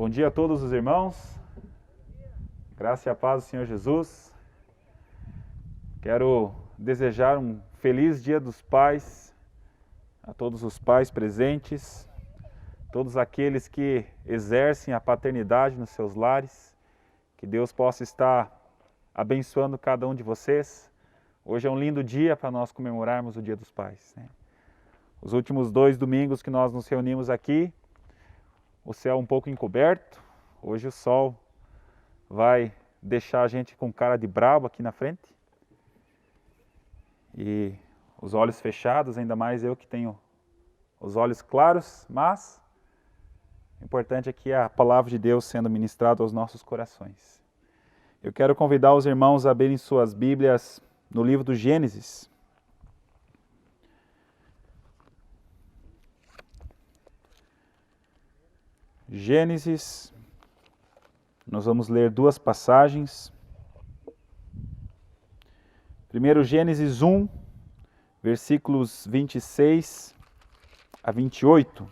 Bom dia a todos os irmãos, graça e a paz do Senhor Jesus. Quero desejar um feliz Dia dos Pais a todos os pais presentes, todos aqueles que exercem a paternidade nos seus lares. Que Deus possa estar abençoando cada um de vocês. Hoje é um lindo dia para nós comemorarmos o Dia dos Pais, né? Os últimos 2 domingos que nós nos reunimos aqui, o céu um pouco encoberto. Hoje o sol vai deixar a gente com cara de brabo aqui na frente. E os olhos fechados, ainda mais eu que tenho os olhos claros, mas o importante é que a palavra de Deus sendo ministrada aos nossos corações. Eu quero convidar os irmãos a abrirem suas Bíblias no livro do Gênesis. Gênesis, nós vamos ler 2 passagens. Primeiro, Gênesis 1, versículos 26 a 28.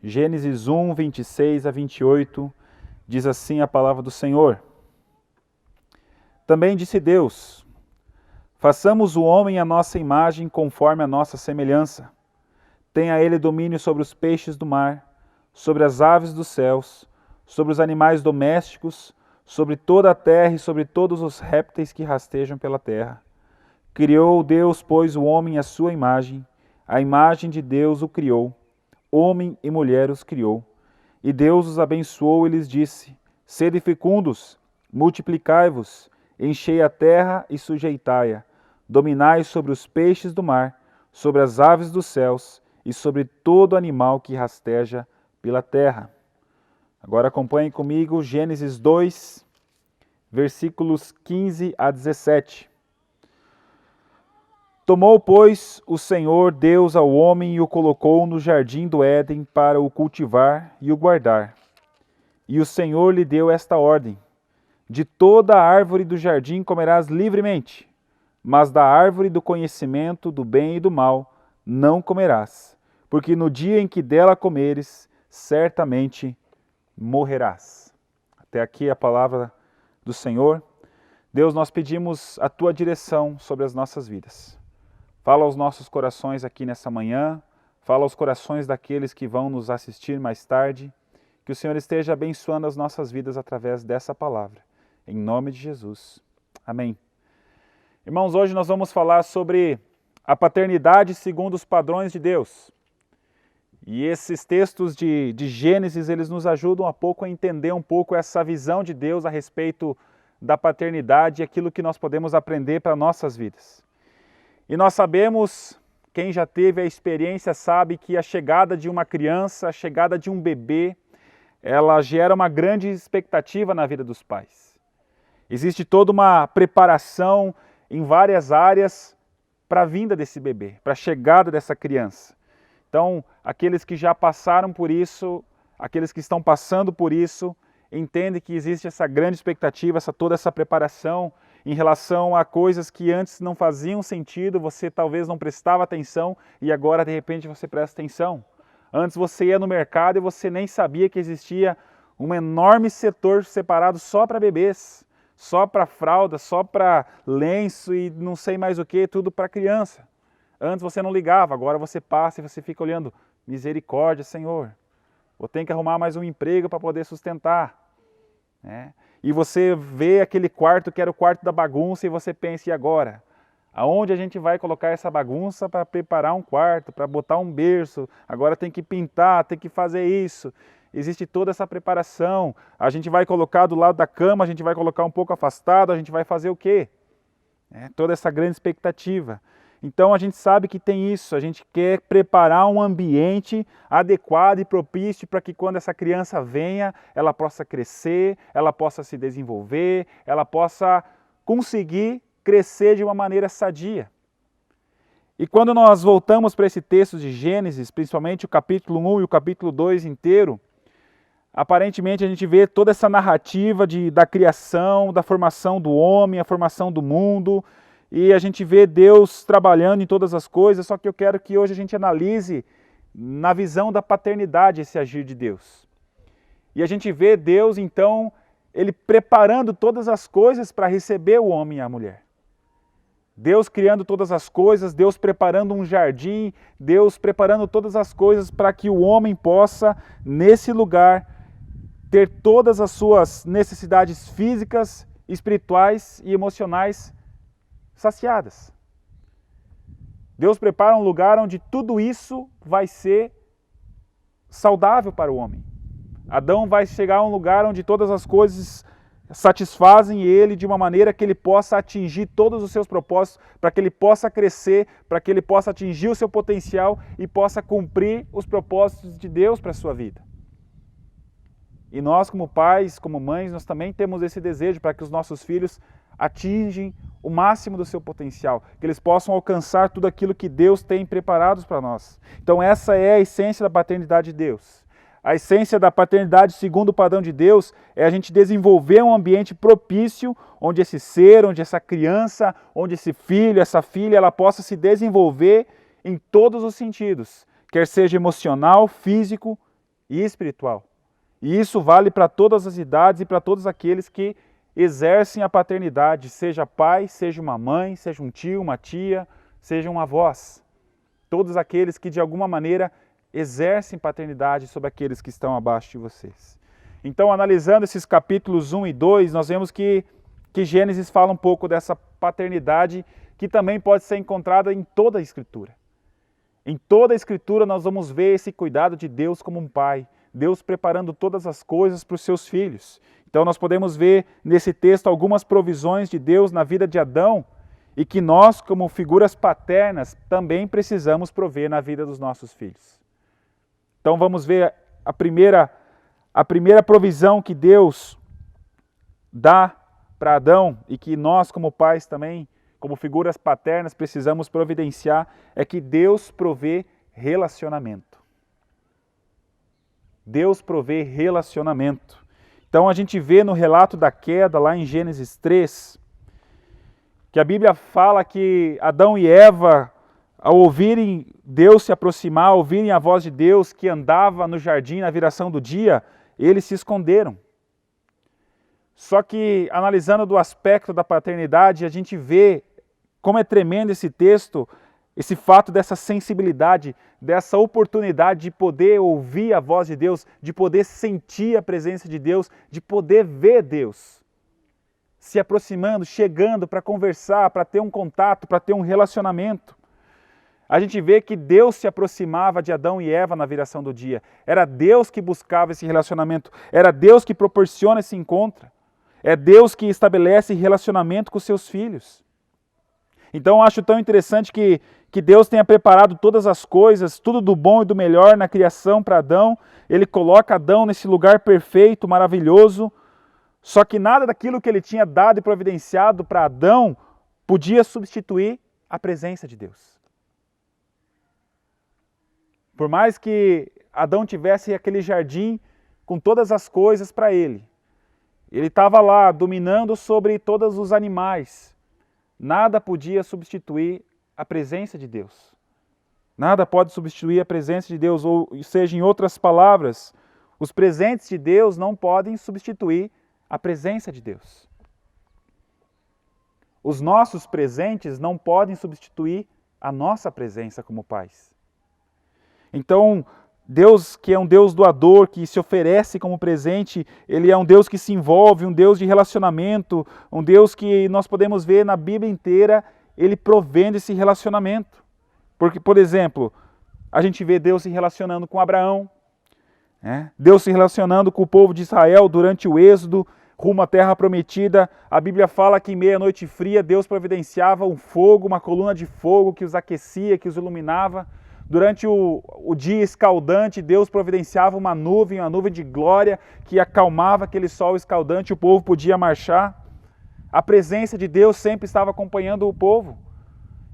Gênesis 1, 26 a 28, diz assim a palavra do Senhor. Também disse Deus: façamos o homem à nossa imagem, conforme a nossa semelhança. Tenha ele domínio sobre os peixes do mar, sobre as aves dos céus, sobre os animais domésticos, sobre toda a terra e sobre todos os répteis que rastejam pela terra. Criou Deus, pois, o homem à sua imagem, a imagem de Deus o criou, homem e mulher os criou. E Deus os abençoou e lhes disse: sede fecundos, multiplicai-vos, enchei a terra e sujeitai-a, dominai sobre os peixes do mar, sobre as aves dos céus e sobre todo animal que rasteja pela terra. Agora acompanhem comigo Gênesis 2, versículos 15 a 17. Tomou, pois, o Senhor Deus ao homem e o colocou no jardim do Éden para o cultivar e o guardar. E o Senhor lhe deu esta ordem: de toda a árvore do jardim comerás livremente, mas da árvore do conhecimento do bem e do mal não comerás, porque no dia em que dela comeres, certamente morrerás. Até aqui a palavra do Senhor. Deus, nós pedimos a Tua direção sobre as nossas vidas. Fala aos nossos corações aqui nessa manhã, fala aos corações daqueles que vão nos assistir mais tarde, que o Senhor esteja abençoando as nossas vidas através dessa palavra. Em nome de Jesus. Amém. Irmãos, hoje nós vamos falar sobre a paternidade segundo os padrões de Deus. E esses textos de Gênesis, eles nos ajudam a pouco a entender um pouco essa visão de Deus a respeito da paternidade e aquilo que nós podemos aprender para nossas vidas. E nós sabemos, quem já teve a experiência sabe que a chegada de uma criança, a chegada de um bebê, ela gera uma grande expectativa na vida dos pais. Existe toda uma preparação em várias áreas para a vinda desse bebê, para a chegada dessa criança. Então, aqueles que já passaram por isso, aqueles que estão passando por isso, entendem que existe essa grande expectativa, toda essa preparação em relação a coisas que antes não faziam sentido, você talvez não prestava atenção e agora de repente você presta atenção. Antes você ia no mercado e você nem sabia que existia um enorme setor separado só para bebês, só para fralda, só para lenço e não sei mais o que, tudo para criança. Antes você não ligava, agora você passa e você fica olhando, misericórdia, Senhor, vou ter que arrumar mais um emprego para poder sustentar. Né? E você vê aquele quarto que era o quarto da bagunça e você pensa, e agora? Aonde a gente vai colocar essa bagunça para preparar um quarto, para botar um berço? Agora tem que pintar, tem que fazer isso. Existe toda essa preparação. A gente vai colocar do lado da cama, a gente vai colocar um pouco afastado, a gente vai fazer o quê? Toda essa grande expectativa. Então a gente sabe que tem isso, a gente quer preparar um ambiente adequado e propício para que quando essa criança venha, ela possa crescer, ela possa se desenvolver, ela possa conseguir crescer de uma maneira sadia. E quando nós voltamos para esse texto de Gênesis, principalmente o capítulo 1 e o capítulo 2 inteiro, aparentemente a gente vê toda essa narrativa da criação, da formação do homem, a formação do mundo, e a gente vê Deus trabalhando em todas as coisas, só que eu quero que hoje a gente analise na visão da paternidade esse agir de Deus. E a gente vê Deus, então, Ele preparando todas as coisas para receber o homem e a mulher. Deus criando todas as coisas, Deus preparando um jardim, Deus preparando todas as coisas para que o homem possa, nesse lugar, ter todas as suas necessidades físicas, espirituais e emocionais saciadas. Deus prepara um lugar onde tudo isso vai ser saudável para o homem. Adão vai chegar a um lugar onde todas as coisas satisfazem ele de uma maneira que ele possa atingir todos os seus propósitos, para que ele possa crescer, para que ele possa atingir o seu potencial e possa cumprir os propósitos de Deus para a sua vida. E nós, como pais, como mães, nós também temos esse desejo para que os nossos filhos atingem o máximo do seu potencial, que eles possam alcançar tudo aquilo que Deus tem preparado para nós. Então essa é a essência da paternidade de Deus. A essência da paternidade segundo o padrão de Deus é a gente desenvolver um ambiente propício onde esse ser, onde essa criança, onde esse filho, essa filha, ela possa se desenvolver em todos os sentidos, quer seja emocional, físico e espiritual. E isso vale para todas as idades e para todos aqueles que exercem a paternidade, seja pai, seja uma mãe, seja um tio, uma tia, sejam avós. Todos aqueles que de alguma maneira exercem paternidade sobre aqueles que estão abaixo de vocês. Então, analisando esses capítulos 1 e 2, nós vemos que Gênesis fala um pouco dessa paternidade que também pode ser encontrada em toda a Escritura. Em toda a Escritura nós vamos ver esse cuidado de Deus como um pai, Deus preparando todas as coisas para os seus filhos. Então nós podemos ver nesse texto algumas provisões de Deus na vida de Adão e que nós, como figuras paternas, também precisamos prover na vida dos nossos filhos. Então vamos ver a primeira provisão que Deus dá para Adão e que nós, como pais também, como figuras paternas, precisamos providenciar, é que Deus provê relacionamento. Deus provê relacionamento. Então a gente vê no relato da queda, lá em Gênesis 3, que a Bíblia fala que Adão e Eva, ao ouvirem Deus se aproximar, ao ouvirem a voz de Deus que andava no jardim na viração do dia, eles se esconderam. Só que, analisando do aspecto da paternidade, a gente vê como é tremendo esse texto, esse fato dessa sensibilidade, dessa oportunidade de poder ouvir a voz de Deus, de poder sentir a presença de Deus, de poder ver Deus se aproximando, chegando para conversar, para ter um contato, para ter um relacionamento. A gente vê que Deus se aproximava de Adão e Eva na viração do dia. Era Deus que buscava esse relacionamento, era Deus que proporciona esse encontro. É Deus que estabelece relacionamento com os seus filhos. Então eu acho tão interessante que Deus tenha preparado todas as coisas, tudo do bom e do melhor na criação para Adão. Ele coloca Adão nesse lugar perfeito, maravilhoso. Só que nada daquilo que ele tinha dado e providenciado para Adão podia substituir a presença de Deus. Por mais que Adão tivesse aquele jardim com todas as coisas para ele, ele estava lá dominando sobre todos os animais. Nada podia substituir a presença de Deus. Nada pode substituir a presença de Deus, ou seja, em outras palavras, os presentes de Deus não podem substituir a presença de Deus. Os nossos presentes não podem substituir a nossa presença como pais. Então, Deus, que é um Deus doador, que se oferece como presente, Ele é um Deus que se envolve, um Deus de relacionamento, um Deus que nós podemos ver na Bíblia inteira, Ele provendo esse relacionamento. Porque, por exemplo, a gente vê Deus se relacionando com Abraão, Deus se relacionando com o povo de Israel durante o êxodo, rumo à terra prometida. A Bíblia fala que em meia-noite fria, Deus providenciava um fogo, uma coluna de fogo que os aquecia, que os iluminava. Durante o dia escaldante, Deus providenciava uma nuvem de glória que acalmava aquele sol escaldante e o povo podia marchar. A presença de Deus sempre estava acompanhando o povo.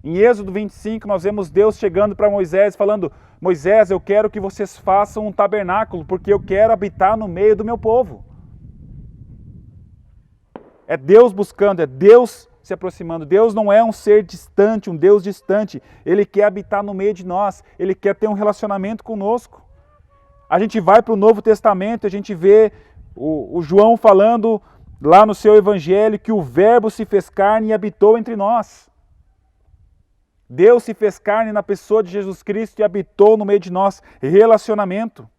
Em Êxodo 25, nós vemos Deus chegando para Moisés falando: Moisés, eu quero que vocês façam um tabernáculo, porque eu quero habitar no meio do meu povo. É Deus buscando, é Deus se aproximando. Deus não é um ser distante, um Deus distante. Ele quer habitar no meio de nós. Ele quer ter um relacionamento conosco. A gente vai para o Novo Testamento, a gente vê o João falando lá no seu evangelho que o Verbo se fez carne e habitou entre nós. Deus se fez carne na pessoa de Jesus Cristo e habitou no meio de nós. Relacionamento.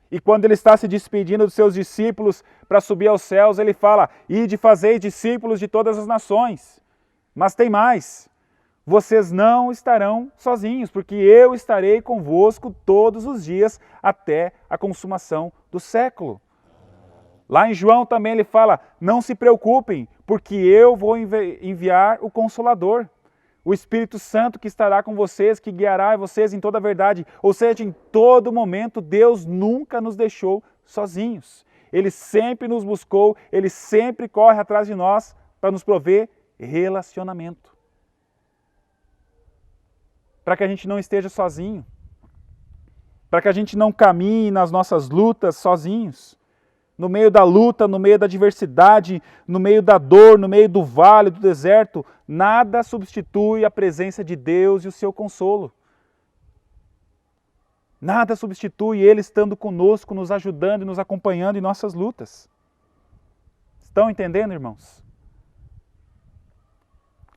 E quando ele está se despedindo dos seus discípulos para subir aos céus, ele fala: ide fazeis discípulos de todas as nações. Mas tem mais. Vocês não estarão sozinhos, porque eu estarei convosco todos os dias até a consumação do século. Lá em João também ele fala: não se preocupem, porque eu vou enviar o Consolador, o Espírito Santo que estará com vocês, que guiará vocês em toda a verdade. Ou seja, em todo momento, Deus nunca nos deixou sozinhos. Ele sempre nos buscou, Ele sempre corre atrás de nós para nos prover relacionamento. Para que a gente não esteja sozinho. Para que a gente não caminhe nas nossas lutas sozinhos. No meio da luta, no meio da adversidade, no meio da dor, no meio do vale, do deserto, nada substitui a presença de Deus e o seu consolo. Nada substitui Ele estando conosco, nos ajudando e nos acompanhando em nossas lutas. Estão entendendo, irmãos?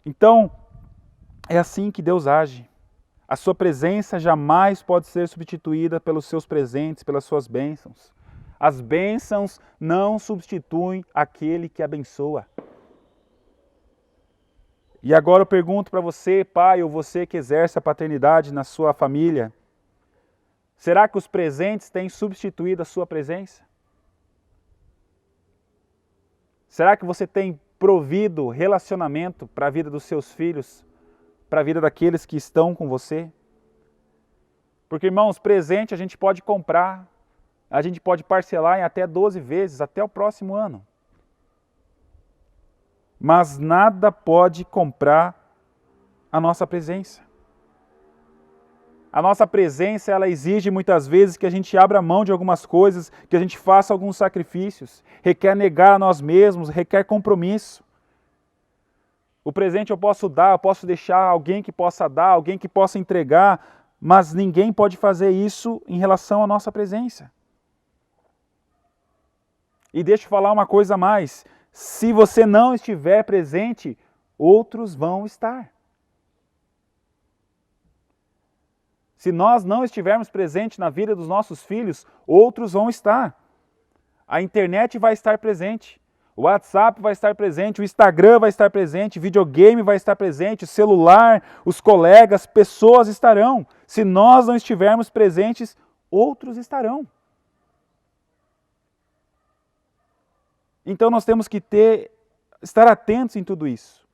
Então, é assim que Deus age. A sua presença jamais pode ser substituída pelos seus presentes, pelas suas bênçãos. As bênçãos não substituem aquele que abençoa. E agora eu pergunto para você, pai, ou você que exerce a paternidade na sua família, será que os presentes têm substituído a sua presença? Será que você tem provido relacionamento para a vida dos seus filhos, para a vida daqueles que estão com você? Porque, irmãos, presente a gente pode comprar, a gente pode parcelar em até 12 vezes, até o próximo ano. Mas nada pode comprar a nossa presença. A nossa presença, ela exige muitas vezes que a gente abra mão de algumas coisas, que a gente faça alguns sacrifícios, requer negar a nós mesmos, requer compromisso. O presente eu posso dar, eu posso deixar alguém que possa dar, alguém que possa entregar, mas ninguém pode fazer isso em relação à nossa presença. E deixa eu falar uma coisa a mais. Se você não estiver presente, outros vão estar. Se nós não estivermos presentes na vida dos nossos filhos, outros vão estar. A internet vai estar presente, o WhatsApp vai estar presente, o Instagram vai estar presente, o videogame vai estar presente, o celular, os colegas, pessoas estarão. Se nós não estivermos presentes, outros estarão. Então nós temos que estar atentos em tudo isso.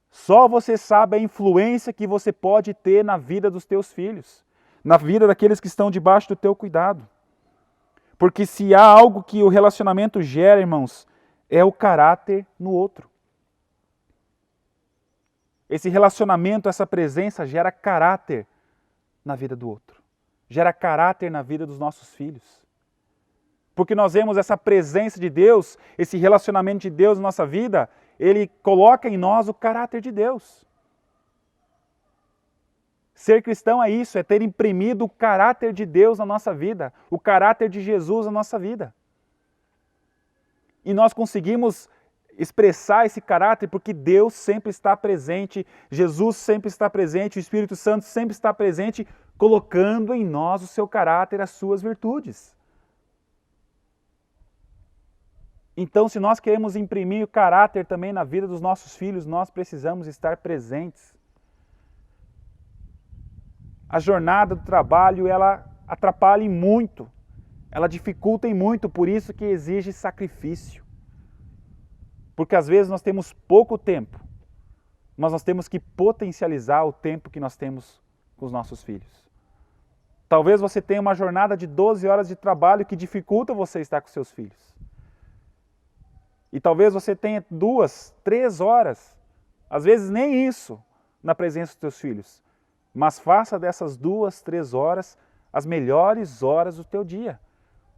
Só você sabe a influência que você pode ter na vida dos teus filhos, na vida daqueles que estão debaixo do teu cuidado. Porque se há algo que o relacionamento gera, irmãos, é o caráter no outro. Esse relacionamento, essa presença gera caráter na vida do outro. Gera caráter na vida dos nossos filhos. Porque nós vemos essa presença de Deus, esse relacionamento de Deus na nossa vida, Ele coloca em nós o caráter de Deus. Ser cristão é isso, é ter imprimido o caráter de Deus na nossa vida, o caráter de Jesus na nossa vida. E nós conseguimos expressar esse caráter porque Deus sempre está presente, Jesus sempre está presente, o Espírito Santo sempre está presente, colocando em nós o seu caráter, as suas virtudes. Então, se nós queremos imprimir o caráter também na vida dos nossos filhos, nós precisamos estar presentes. A jornada do trabalho, ela atrapalha em muito, ela dificulta em muito, por isso que exige sacrifício. Porque às vezes nós temos pouco tempo, mas nós temos que potencializar o tempo que nós temos com os nossos filhos. Talvez você tenha uma jornada de 12 horas de trabalho que dificulta você estar com seus filhos. E talvez você tenha 2, 3 horas, às vezes nem isso, na presença dos teus filhos. Mas faça dessas 2, 3 horas as melhores horas do teu dia.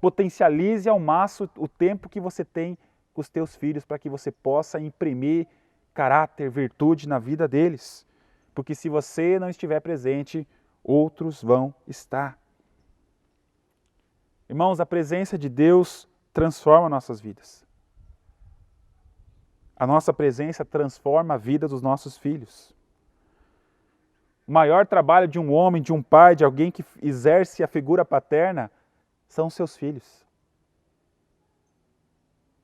Potencialize ao máximo o tempo que você tem com os teus filhos para que você possa imprimir caráter, virtude na vida deles. Porque se você não estiver presente, outros vão estar. Irmãos, a presença de Deus transforma nossas vidas. A nossa presença transforma a vida dos nossos filhos. O maior trabalho de um homem, de um pai, de alguém que exerce a figura paterna, são os seus filhos.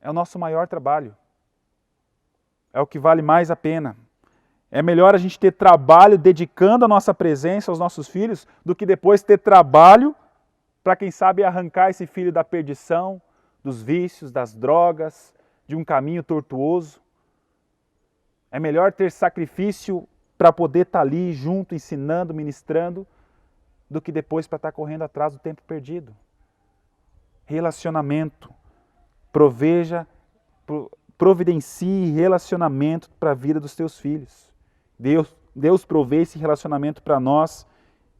É o nosso maior trabalho. É o que vale mais a pena. É melhor a gente ter trabalho dedicando a nossa presença aos nossos filhos do que depois ter trabalho para, quem sabe, arrancar esse filho da perdição, dos vícios, das drogas, de um caminho tortuoso. É melhor ter sacrifício para poder estar ali junto, ensinando, ministrando, do que depois para estar correndo atrás do tempo perdido. Relacionamento. Providencie relacionamento para a vida dos teus filhos. Deus provê esse relacionamento para nós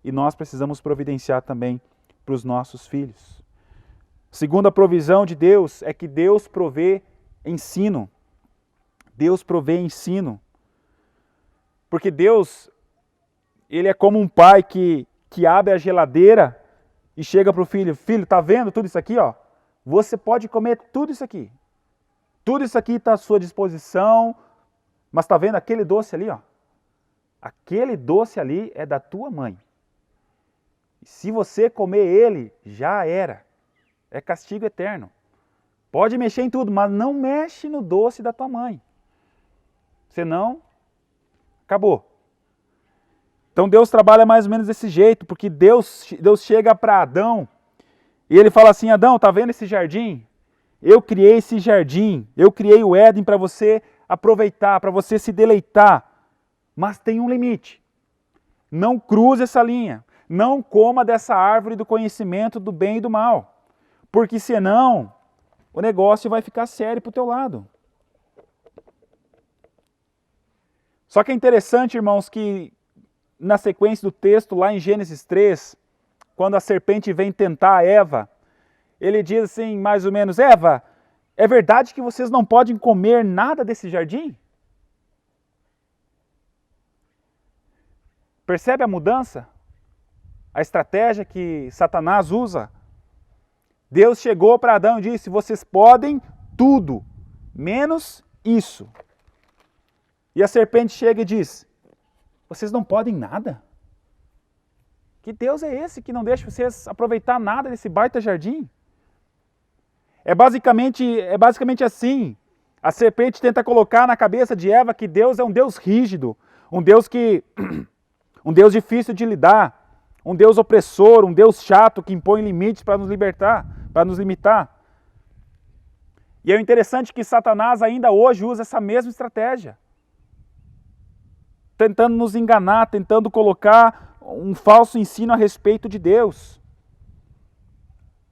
e nós precisamos providenciar também para os nossos filhos. Segunda provisão de Deus é que Deus provê ensino. Deus provê ensino. Porque Deus, Ele é como um pai que abre a geladeira e chega para o filho: filho, está vendo tudo isso aqui? Ó? Você pode comer tudo isso aqui. Tudo isso aqui está à sua disposição, mas está vendo aquele doce ali? Ó? Aquele doce ali é da tua mãe. E se você comer ele, já era. É castigo eterno. Pode mexer em tudo, mas não mexe no doce da tua mãe. Senão, acabou. Então Deus trabalha mais ou menos desse jeito, porque Deus chega para Adão e ele fala assim: Adão, tá vendo esse jardim? Eu criei esse jardim, eu criei o Éden para você aproveitar, para você se deleitar. Mas tem um limite. Não cruze essa linha. Não coma dessa árvore do conhecimento do bem e do mal. Porque senão o negócio vai ficar sério para o teu lado. Só que é interessante, irmãos, que na sequência do texto, lá em Gênesis 3, quando a serpente vem tentar a Eva, ele diz assim, mais ou menos: Eva, é verdade que vocês não podem comer nada desse jardim? Percebe a mudança? A estratégia que Satanás usa? Deus chegou para Adão e disse: vocês podem tudo, menos isso. E a serpente chega e diz: vocês não podem nada? Que Deus é esse que não deixa vocês aproveitar nada desse baita jardim? É basicamente assim. A serpente tenta colocar na cabeça de Eva que Deus é um Deus rígido, um Deus difícil de lidar, um Deus opressor, um Deus chato que impõe limites para nos libertar, para nos limitar. E é interessante que Satanás ainda hoje usa essa mesma estratégia, tentando nos enganar, tentando colocar um falso ensino a respeito de Deus.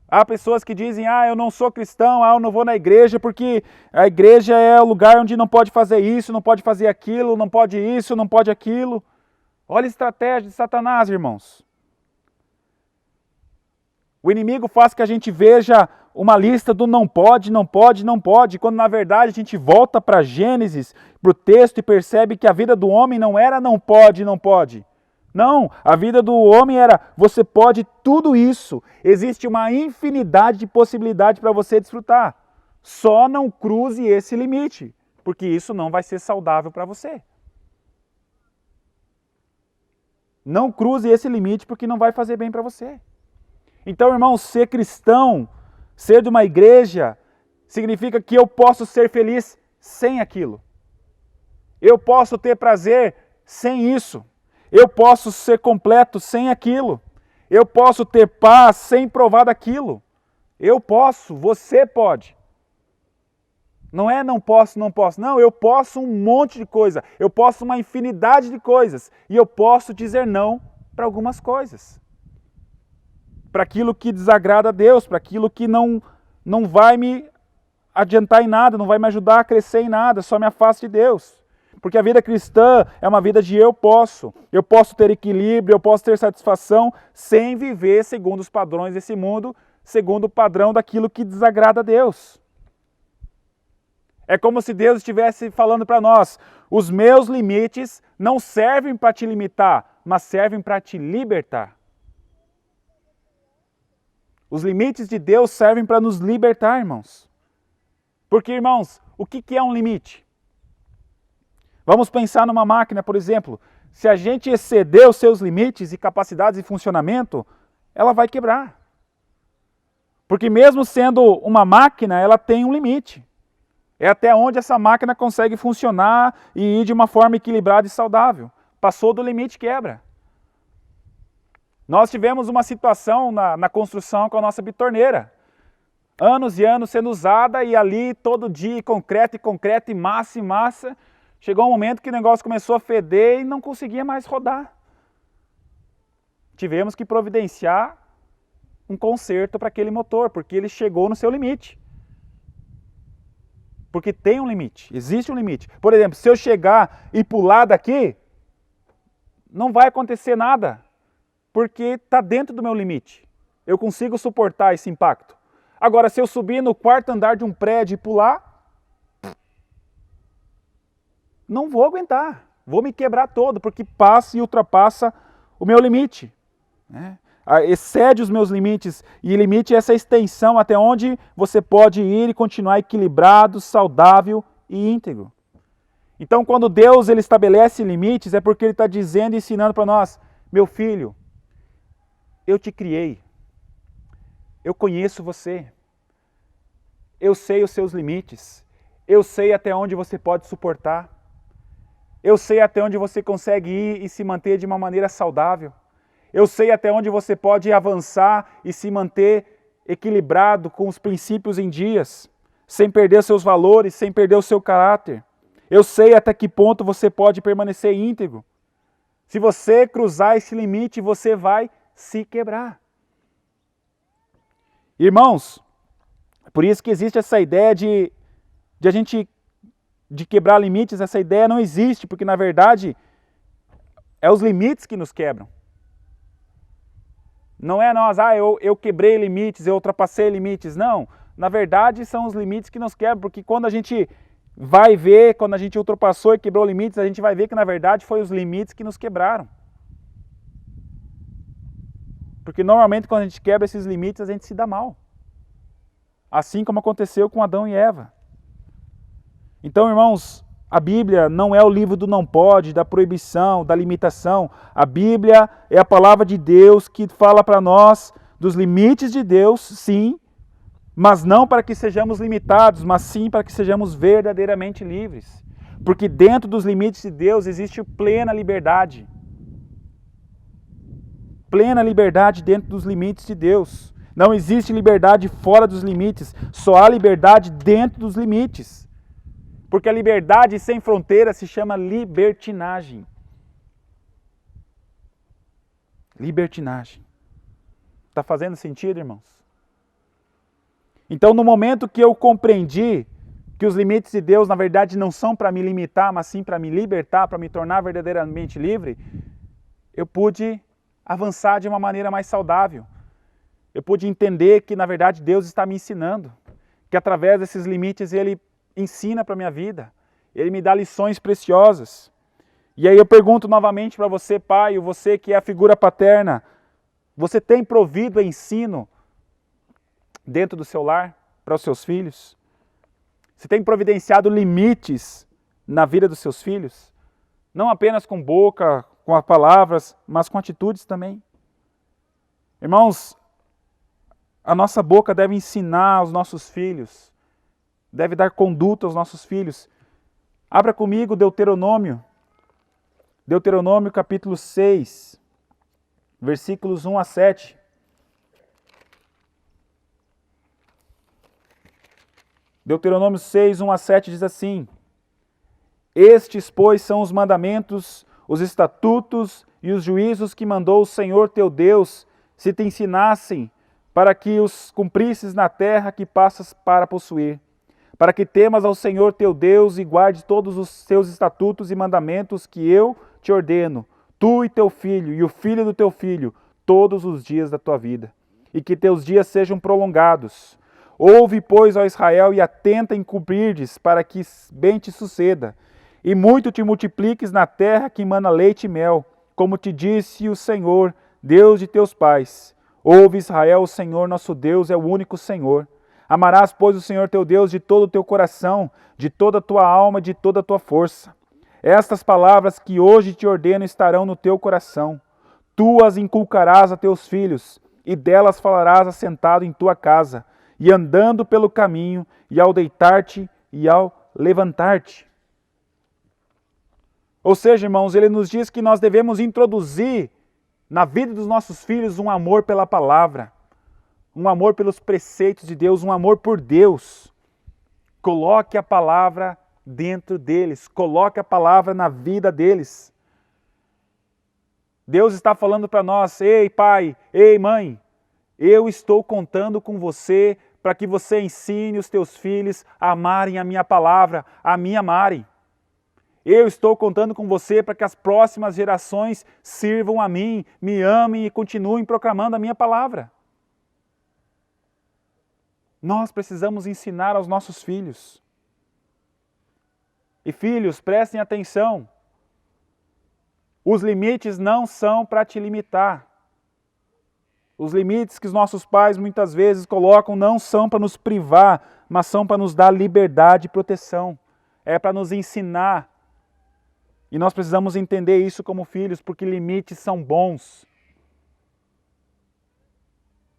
Há pessoas que dizem: eu não sou cristão, eu não vou na igreja porque a igreja é o lugar onde não pode fazer isso, não pode fazer aquilo, não pode isso, não pode aquilo. Olha a estratégia de Satanás, irmãos. O inimigo faz que a gente veja uma lista do não pode, não pode, não pode, quando na verdade a gente volta para Gênesis, para o texto e percebe que a vida do homem não era não pode, não pode. Não, a vida do homem era: você pode tudo isso. Existe uma infinidade de possibilidades para você desfrutar. Só não cruze esse limite, porque isso não vai ser saudável para você. Não cruze esse limite porque não vai fazer bem para você. Então, irmão, ser cristão, ser de uma igreja, significa que eu posso ser feliz sem aquilo. Eu posso ter prazer sem isso. Eu posso ser completo sem aquilo. Eu posso ter paz sem provar daquilo. Eu posso, você pode. Não é não posso, não posso. Não, eu posso um monte de coisa. Eu posso uma infinidade de coisas. E eu posso dizer não para algumas coisas. Para aquilo que desagrada a Deus, para aquilo que não vai me adiantar em nada, não vai me ajudar a crescer em nada, só me afasta de Deus. Porque a vida cristã é uma vida de eu posso ter equilíbrio, eu posso ter satisfação sem viver segundo os padrões desse mundo, segundo o padrão daquilo que desagrada a Deus. É como se Deus estivesse falando para nós: os meus limites não servem para te limitar, mas servem para te libertar. Os limites de Deus servem para nos libertar, irmãos. Porque, irmãos, o que é um limite? Vamos pensar numa máquina, por exemplo. Se a gente exceder os seus limites e capacidades de funcionamento, ela vai quebrar. Porque mesmo sendo uma máquina, ela tem um limite. É até onde essa máquina consegue funcionar e ir de uma forma equilibrada e saudável. Passou do limite, quebra. Nós tivemos uma situação na construção com a nossa bitorneira. Anos e anos sendo usada e ali todo dia concreto e massa e massa. Chegou um momento que o negócio começou a feder e não conseguia mais rodar. Tivemos que providenciar um conserto para aquele motor, porque ele chegou no seu limite. Porque tem um limite, existe um limite. Por exemplo, se eu chegar e pular daqui, não vai acontecer nada, porque está dentro do meu limite. Eu consigo suportar esse impacto. Agora, se eu subir no quarto andar de um prédio e pular, não vou aguentar, vou me quebrar todo, porque passa e ultrapassa o meu limite. Excede os meus limites, e limite é essa extensão até onde você pode ir e continuar equilibrado, saudável e íntegro. Então, quando Deus ele estabelece limites, é porque Ele está dizendo e ensinando para nós: meu filho, eu te criei, eu conheço você, eu sei os seus limites, eu sei até onde você pode suportar, eu sei até onde você consegue ir e se manter de uma maneira saudável. Eu sei até onde você pode avançar e se manter equilibrado com os princípios em dias, sem perder seus valores, sem perder o seu caráter. Eu sei até que ponto você pode permanecer íntegro. Se você cruzar esse limite, você vai se quebrar. Irmãos, por isso que existe essa ideia de quebrar limites. Essa ideia não existe, porque na verdade é os limites que nos quebram. Não é nós, eu quebrei limites, eu ultrapassei limites. Não, na verdade são os limites que nos quebram, porque quando a gente vai ver, quando a gente ultrapassou e quebrou limites, a gente vai ver que na verdade foi os limites que nos quebraram. Porque normalmente quando a gente quebra esses limites, a gente se dá mal. Assim como aconteceu com Adão e Eva. Então, irmãos, a Bíblia não é o livro do não pode, da proibição, da limitação. A Bíblia é a palavra de Deus que fala para nós dos limites de Deus, sim, mas não para que sejamos limitados, mas sim para que sejamos verdadeiramente livres. Porque dentro dos limites de Deus existe plena liberdade. Plena liberdade dentro dos limites de Deus. Não existe liberdade fora dos limites, só há liberdade dentro dos limites. Porque a liberdade sem fronteira se chama libertinagem. Libertinagem. Está fazendo sentido, irmãos? Então, no momento que eu compreendi que os limites de Deus, na verdade, não são para me limitar, mas sim para me libertar, para me tornar verdadeiramente livre, eu pude avançar de uma maneira mais saudável. Eu pude entender que, na verdade, Deus está me ensinando, que através desses limites Ele ensina para a minha vida, Ele me dá lições preciosas. E aí eu pergunto novamente para você, pai, você que é a figura paterna, você tem provido ensino dentro do seu lar para os seus filhos? Você tem providenciado limites na vida dos seus filhos? Não apenas com boca, com as palavras, mas com atitudes também. Irmãos, a nossa boca deve ensinar aos nossos filhos, deve dar conduta aos nossos filhos. Abra comigo Deuteronômio capítulo 6, versículos 1 a 7. Deuteronômio 6, 1 a 7 diz assim: Estes, pois, são os mandamentos, os estatutos e os juízos que mandou o Senhor teu Deus, se te ensinassem, para que os cumprisses na terra que passas para possuir, para que temas ao Senhor teu Deus e guardes todos os seus estatutos e mandamentos que eu te ordeno, tu e teu filho e o filho do teu filho, todos os dias da tua vida, e que teus dias sejam prolongados. Ouve, pois, ó Israel, e atenta em cumprirdes, para que bem te suceda, e muito te multipliques na terra que mana leite e mel, como te disse o Senhor, Deus de teus pais. Ouve, Israel, o Senhor nosso Deus é o único Senhor. Amarás, pois, o Senhor teu Deus de todo o teu coração, de toda a tua alma, de toda a tua força. Estas palavras que hoje te ordeno estarão no teu coração. Tu as inculcarás a teus filhos, e delas falarás assentado em tua casa, e andando pelo caminho, e ao deitar-te e ao levantar-te. Ou seja, irmãos, ele nos diz que nós devemos introduzir na vida dos nossos filhos um amor pela palavra, um amor pelos preceitos de Deus, um amor por Deus. Coloque a palavra dentro deles, coloque a palavra na vida deles. Deus está falando para nós: ei pai, ei mãe, eu estou contando com você para que você ensine os teus filhos a amarem a minha palavra, a me amarem. Eu estou contando com você para que as próximas gerações sirvam a mim, me amem e continuem proclamando a minha palavra. Nós precisamos ensinar aos nossos filhos. E filhos, prestem atenção. Os limites não são para te limitar. Os limites que os nossos pais muitas vezes colocam não são para nos privar, mas são para nos dar liberdade e proteção. É para nos ensinar. E nós precisamos entender isso como filhos, porque limites são bons.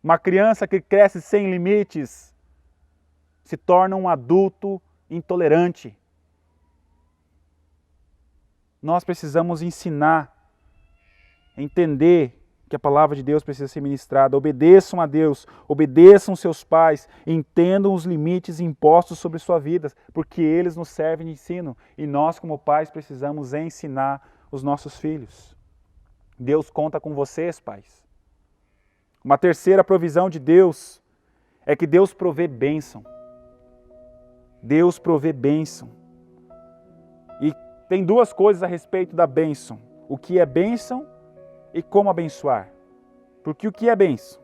Uma criança que cresce sem limites se torna um adulto intolerante. Nós precisamos ensinar, entender que a palavra de Deus precisa ser ministrada. Obedeçam a Deus, obedeçam seus pais, entendam os limites impostos sobre sua vida, porque eles nos servem de ensino. E nós, como pais, precisamos ensinar os nossos filhos. Deus conta com vocês, pais. Uma terceira provisão de Deus é que Deus provê bênção. Deus provê bênção. E tem duas coisas a respeito da bênção. O que é bênção e como abençoar. Porque o que é bênção?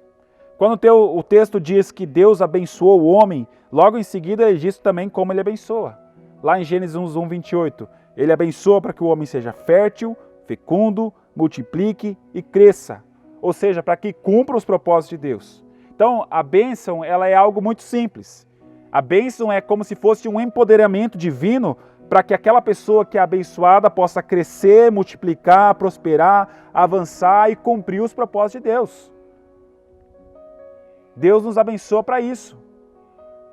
Quando o texto diz que Deus abençoou o homem, logo em seguida ele diz também como ele abençoa. Lá em Gênesis 1, 28, ele abençoa para que o homem seja fértil, fecundo, multiplique e cresça. Ou seja, para que cumpra os propósitos de Deus. Então, a bênção ela é algo muito simples. A bênção é como se fosse um empoderamento divino para que aquela pessoa que é abençoada possa crescer, multiplicar, prosperar, avançar e cumprir os propósitos de Deus. Deus nos abençoa para isso,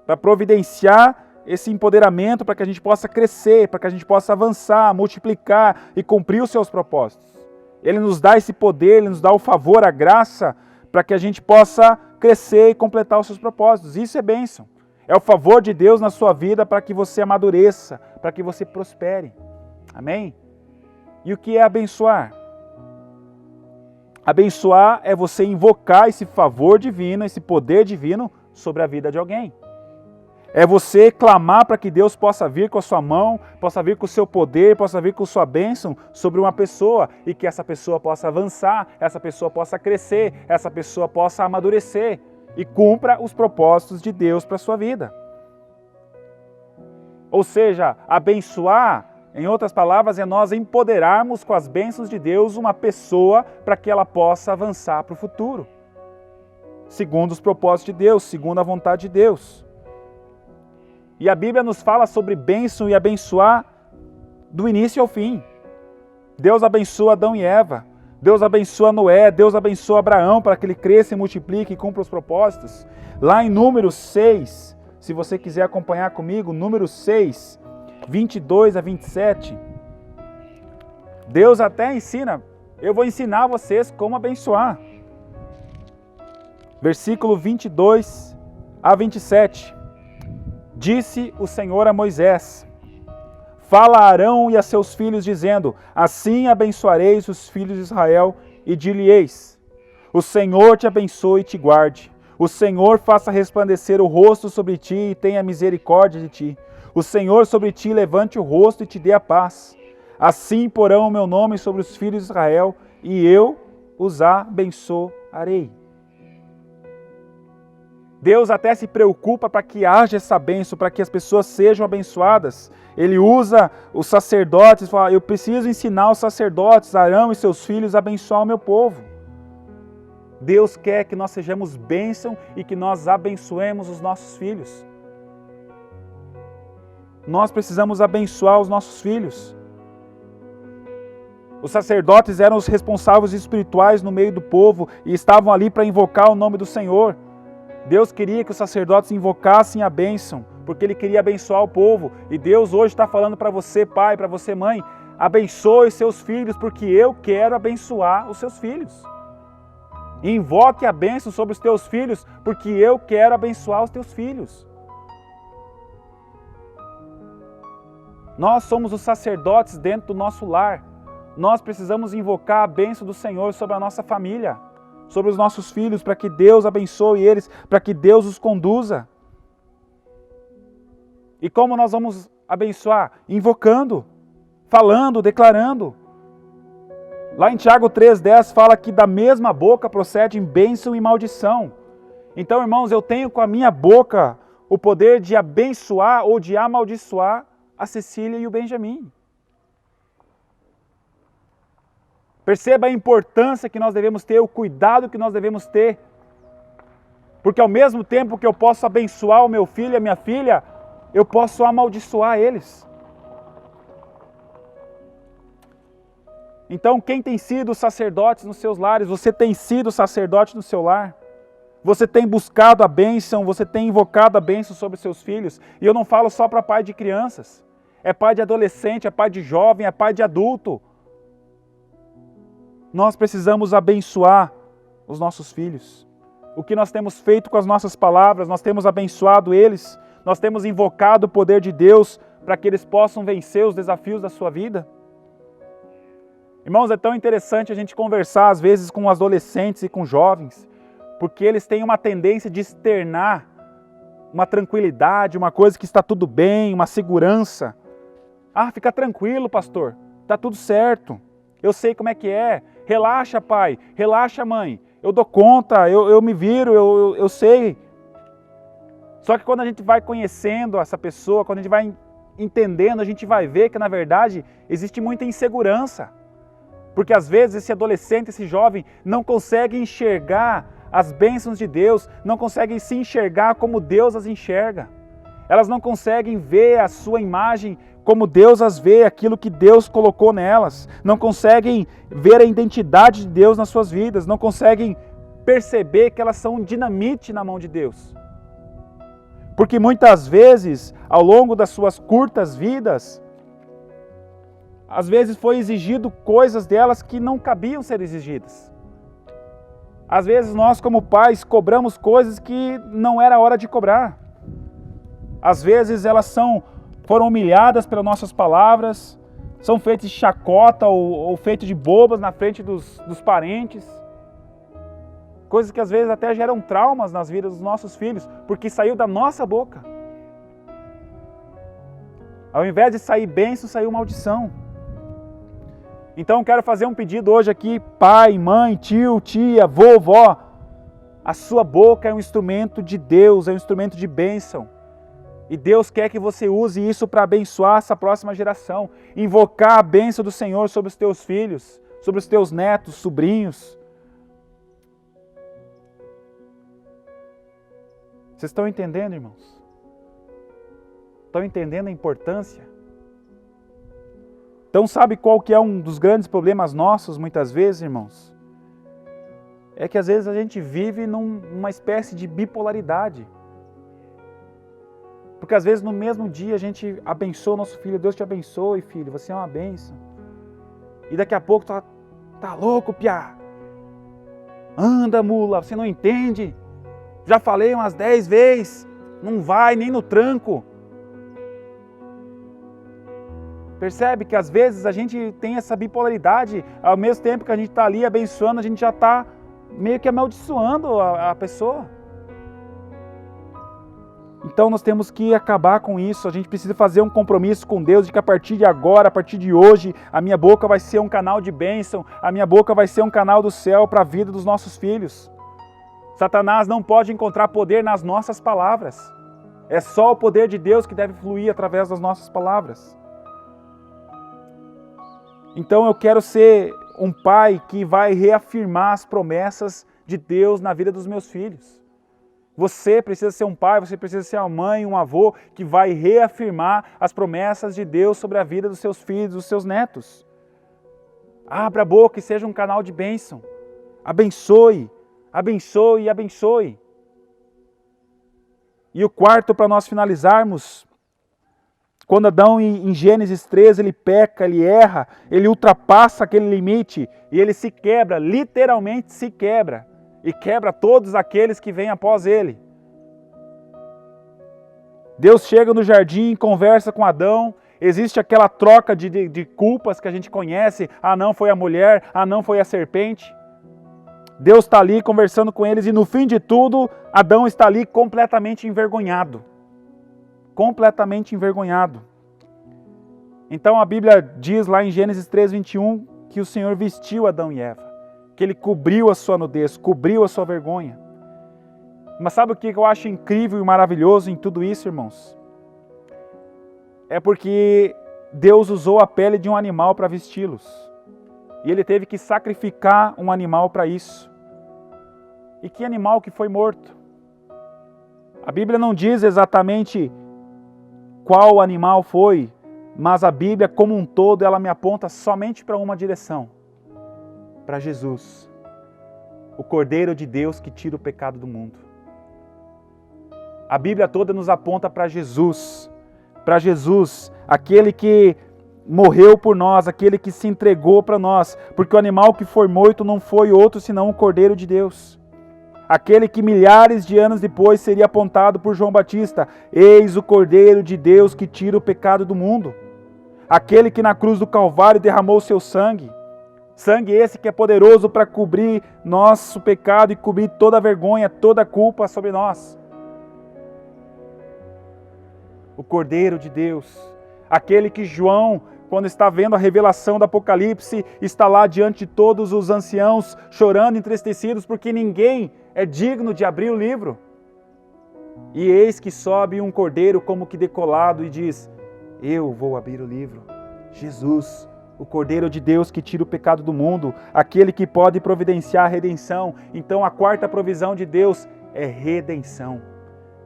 para providenciar esse empoderamento para que a gente possa crescer, para que a gente possa avançar, multiplicar e cumprir os seus propósitos. Ele nos dá esse poder, Ele nos dá o favor, a graça, para que a gente possa crescer e completar os seus propósitos. Isso é bênção. É o favor de Deus na sua vida para que você amadureça, para que você prospere. Amém? E o que é abençoar? Abençoar é você invocar esse favor divino, esse poder divino sobre a vida de alguém. É você clamar para que Deus possa vir com a sua mão, possa vir com o seu poder, possa vir com a sua bênção sobre uma pessoa e que essa pessoa possa avançar, essa pessoa possa crescer, essa pessoa possa amadurecer e cumpra os propósitos de Deus para a sua vida. Ou seja, abençoar, em outras palavras, é nós empoderarmos com as bênçãos de Deus uma pessoa para que ela possa avançar para o futuro, segundo os propósitos de Deus, segundo a vontade de Deus. E a Bíblia nos fala sobre bênção e abençoar do início ao fim. Deus abençoa Adão e Eva, Deus abençoa Noé, Deus abençoa Abraão para que ele cresça e multiplique e cumpra os propósitos. Lá em Números 6, se você quiser acompanhar comigo, Números 6, 22 a 27, Deus até ensina, eu vou ensinar vocês como abençoar. Versículo 22 a 27. Disse o Senhor a Moisés: fala a Arão e a seus filhos, dizendo: assim abençoareis os filhos de Israel, e dir-lhe-eis: o Senhor te abençoe e te guarde. O Senhor faça resplandecer o rosto sobre ti e tenha misericórdia de ti. O Senhor sobre ti levante o rosto e te dê a paz. Assim porão o meu nome sobre os filhos de Israel, e eu os abençoarei. Deus até se preocupa para que haja essa bênção, para que as pessoas sejam abençoadas. Ele usa os sacerdotes, fala: eu preciso ensinar os sacerdotes, Arão e seus filhos, a abençoar o meu povo. Deus quer que nós sejamos bênção e que nós abençoemos os nossos filhos. Nós precisamos abençoar os nossos filhos. Os sacerdotes eram os responsáveis espirituais no meio do povo e estavam ali para invocar o nome do Senhor. Deus queria que os sacerdotes invocassem a bênção, porque Ele queria abençoar o povo. E Deus hoje está falando para você, pai, para você, mãe, abençoe seus filhos, porque eu quero abençoar os seus filhos. Invoque a bênção sobre os teus filhos, porque eu quero abençoar os teus filhos. Nós somos os sacerdotes dentro do nosso lar. Nós precisamos invocar a bênção do Senhor sobre a nossa família, sobre os nossos filhos, para que Deus abençoe eles, para que Deus os conduza. E como nós vamos abençoar? Invocando, falando, declarando. Lá em Tiago 3,10 fala que da mesma boca procedem bênção e maldição. Então, irmãos, eu tenho com a minha boca o poder de abençoar ou de amaldiçoar a Cecília e o Benjamin. Perceba a importância que nós devemos ter, o cuidado que nós devemos ter. Porque ao mesmo tempo que eu posso abençoar o meu filho e a minha filha, eu posso amaldiçoar eles. Então, quem tem sido sacerdotes nos seus lares? Você tem sido sacerdote no seu lar? Você tem buscado a bênção, você tem invocado a bênção sobre seus filhos? E eu não falo só para pai de crianças. É pai de adolescente, é pai de jovem, é pai de adulto. Nós precisamos abençoar os nossos filhos. O que nós temos feito com as nossas palavras, nós temos abençoado eles, nós temos invocado o poder de Deus para que eles possam vencer os desafios da sua vida. Irmãos, é tão interessante a gente conversar às vezes com adolescentes e com jovens, porque eles têm uma tendência de externar uma tranquilidade, uma coisa que está tudo bem, uma segurança. Ah, fica tranquilo, pastor, está tudo certo, eu sei como é que é. Relaxa, pai, relaxa, mãe, eu dou conta, eu me viro, eu sei. Só que quando a gente vai conhecendo essa pessoa, quando a gente vai entendendo, a gente vai ver que na verdade existe muita insegurança. Porque às vezes esse adolescente, esse jovem não consegue enxergar as bênçãos de Deus, não consegue se enxergar como Deus as enxerga. Elas não conseguem ver a sua imagem como Deus as vê, aquilo que Deus colocou nelas. Não conseguem ver a identidade de Deus nas suas vidas. Não conseguem perceber que elas são um dinamite na mão de Deus. Porque muitas vezes, ao longo das suas curtas vidas, às vezes foi exigido coisas delas que não cabiam ser exigidas. Às vezes nós, como pais, cobramos coisas que não era hora de cobrar. Às vezes elas foram humilhadas pelas nossas palavras, são feitas de chacota ou feitas de bobas na frente dos parentes. Coisas que às vezes até geram traumas nas vidas dos nossos filhos, porque saiu da nossa boca. Ao invés de sair bênção, saiu maldição. Então quero fazer um pedido hoje aqui, pai, mãe, tio, tia, vovó. A sua boca é um instrumento de Deus, é um instrumento de bênção. E Deus quer que você use isso para abençoar essa próxima geração. Invocar a bênção do Senhor sobre os teus filhos, sobre os teus netos, sobrinhos. Vocês estão entendendo, irmãos? Estão entendendo a importância? Então sabe qual que é um dos grandes problemas nossos muitas vezes, irmãos? É que às vezes a gente vive numa espécie de bipolaridade. Porque às vezes no mesmo dia a gente abençoa o nosso filho, Deus te abençoe, filho, você é uma bênção. E daqui a pouco tá louco, piá. Anda, mula, você não entende. Já falei umas 10 vezes, não vai nem no tranco. Percebe que às vezes a gente tem essa bipolaridade, ao mesmo tempo que a gente está ali abençoando, a gente já está meio que amaldiçoando a pessoa. Então nós temos que acabar com isso, a gente precisa fazer um compromisso com Deus de que a partir de agora, a partir de hoje, a minha boca vai ser um canal de bênção, a minha boca vai ser um canal do céu para a vida dos nossos filhos. Satanás não pode encontrar poder nas nossas palavras, é só o poder de Deus que deve fluir através das nossas palavras. Então eu quero ser um pai que vai reafirmar as promessas de Deus na vida dos meus filhos. Você precisa ser um pai, você precisa ser uma mãe, um avô que vai reafirmar as promessas de Deus sobre a vida dos seus filhos, dos seus netos. Abra a boca e seja um canal de bênção. Abençoe, abençoe e abençoe. E o quarto, para nós finalizarmos, quando Adão em Gênesis 3, ele peca, ele erra, ele ultrapassa aquele limite e ele se quebra, literalmente se quebra. E quebra todos aqueles que vêm após ele. Deus chega no jardim, conversa com Adão, existe aquela troca de culpas que a gente conhece, ah não, foi a mulher, ah não, foi a serpente. Deus está ali conversando com eles e no fim de tudo, Adão está ali completamente envergonhado. Completamente envergonhado. Então a Bíblia diz lá em Gênesis 3:21 que o Senhor vestiu Adão e Eva. Que Ele cobriu a sua nudez, cobriu a sua vergonha. Mas sabe o que eu acho incrível e maravilhoso em tudo isso, irmãos? É porque Deus usou a pele de um animal para vesti-los. E Ele teve que sacrificar um animal para isso. E que animal que foi morto? A Bíblia não diz exatamente qual animal foi, mas a Bíblia como um todo, ela me aponta somente para uma direção. Para Jesus, o Cordeiro de Deus que tira o pecado do mundo. A Bíblia toda nos aponta para Jesus, aquele que morreu por nós, aquele que se entregou para nós, porque o animal que foi morto não foi outro senão o Cordeiro de Deus. Aquele que milhares de anos depois seria apontado por João Batista, eis o Cordeiro de Deus que tira o pecado do mundo. Aquele que na cruz do Calvário derramou o seu sangue. Sangue esse que é poderoso para cobrir nosso pecado e cobrir toda a vergonha, toda a culpa sobre nós. O Cordeiro de Deus, aquele que João, quando está vendo a revelação do Apocalipse, está lá diante de todos os anciãos, chorando, entristecidos, porque ninguém é digno de abrir o livro. E eis que sobe um cordeiro como que decolado e diz, eu vou abrir o livro. Jesus, o Cordeiro de Deus que tira o pecado do mundo, aquele que pode providenciar a redenção. Então a quarta provisão de Deus é redenção.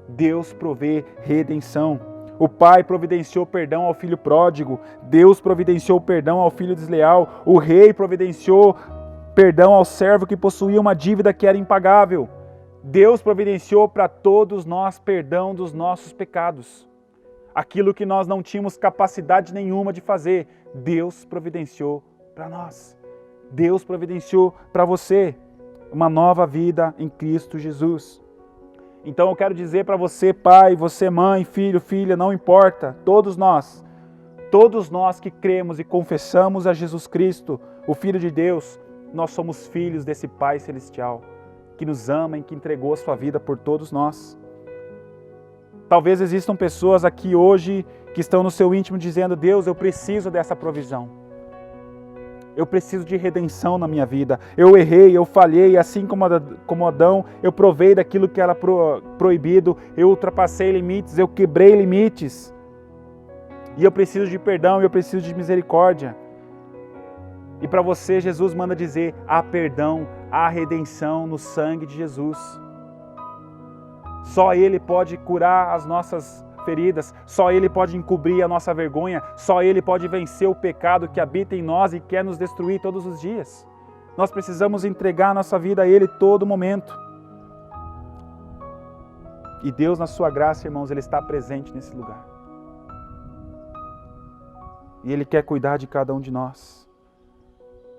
Deus provê redenção. O Pai providenciou perdão ao filho pródigo, Deus providenciou perdão ao filho desleal, o rei providenciou perdão ao servo que possuía uma dívida que era impagável. Deus providenciou para todos nós perdão dos nossos pecados. Aquilo que nós não tínhamos capacidade nenhuma de fazer, Deus providenciou para nós. Deus providenciou para você uma nova vida em Cristo Jesus. Então eu quero dizer para você, pai, você mãe, filho, filha, não importa, todos nós que cremos e confessamos a Jesus Cristo, o Filho de Deus, nós somos filhos desse Pai Celestial, que nos ama e que entregou a sua vida por todos nós. Talvez existam pessoas aqui hoje que estão no seu íntimo dizendo, Deus, eu preciso dessa provisão. Eu preciso de redenção na minha vida. Eu errei, eu falhei, assim como Adão, eu provei daquilo que era proibido, eu ultrapassei limites, eu quebrei limites. E eu preciso de perdão, eu preciso de misericórdia. E para você, Jesus manda dizer, há perdão, há redenção no sangue de Jesus. Só Ele pode curar as nossas feridas, só Ele pode encobrir a nossa vergonha, só Ele pode vencer o pecado que habita em nós e quer nos destruir todos os dias. Nós precisamos entregar a nossa vida a Ele todo momento. E Deus, na sua graça, irmãos, Ele está presente nesse lugar. E Ele quer cuidar de cada um de nós.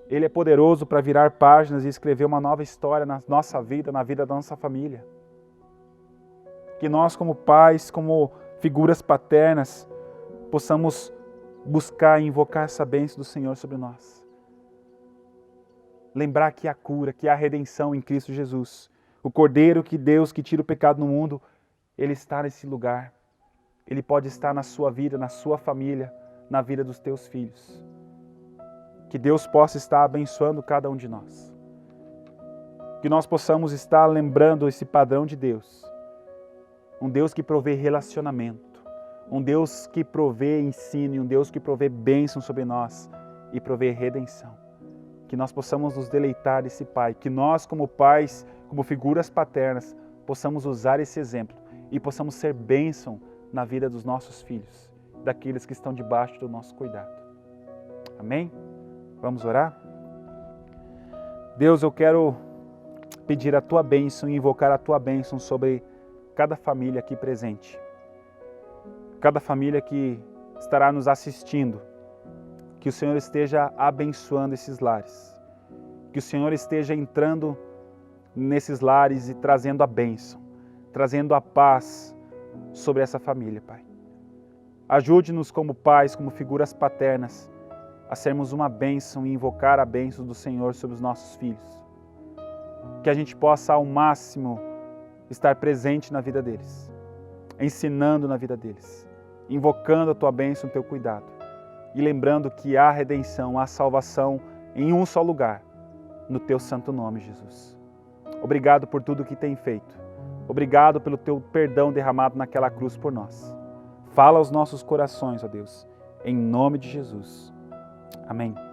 Ele é poderoso para virar páginas e escrever uma nova história na nossa vida, na vida da nossa família. Que nós, como pais, como figuras paternas, possamos buscar e invocar essa bênção do Senhor sobre nós. Lembrar que há cura, que há redenção em Cristo Jesus. O Cordeiro que Deus que tira o pecado no mundo, Ele está nesse lugar. Ele pode estar na sua vida, na sua família, na vida dos teus filhos. Que Deus possa estar abençoando cada um de nós. Que nós possamos estar lembrando esse padrão de Deus. Um Deus que provê relacionamento. Um Deus que provê ensino. Um Deus que provê bênção sobre nós. E provê redenção. que nós possamos nos deleitar desse Pai, que nós como pais, como figuras paternas, possamos usar esse exemplo e possamos ser bênção na vida dos nossos filhos, daqueles que estão debaixo do nosso cuidado. Amém? Vamos orar? Deus, eu quero pedir a Tua bênção e invocar a Tua bênção sobre cada família aqui presente. Cada família que estará nos assistindo. Que o Senhor esteja abençoando esses lares. Que o Senhor esteja entrando nesses lares e trazendo a bênção, trazendo a paz sobre essa família, Pai. Ajude-nos como pais, como figuras paternas, a sermos uma bênção e invocar a bênção do Senhor sobre os nossos filhos. Que a gente possa ao máximo estar presente na vida deles, ensinando na vida deles, invocando a Tua bênção, o Teu cuidado e lembrando que há redenção, há salvação em um só lugar, no Teu santo nome, Jesus. Obrigado por tudo que tem feito. Obrigado pelo Teu perdão derramado naquela cruz por nós. Fala aos nossos corações, ó Deus, em nome de Jesus. Amém.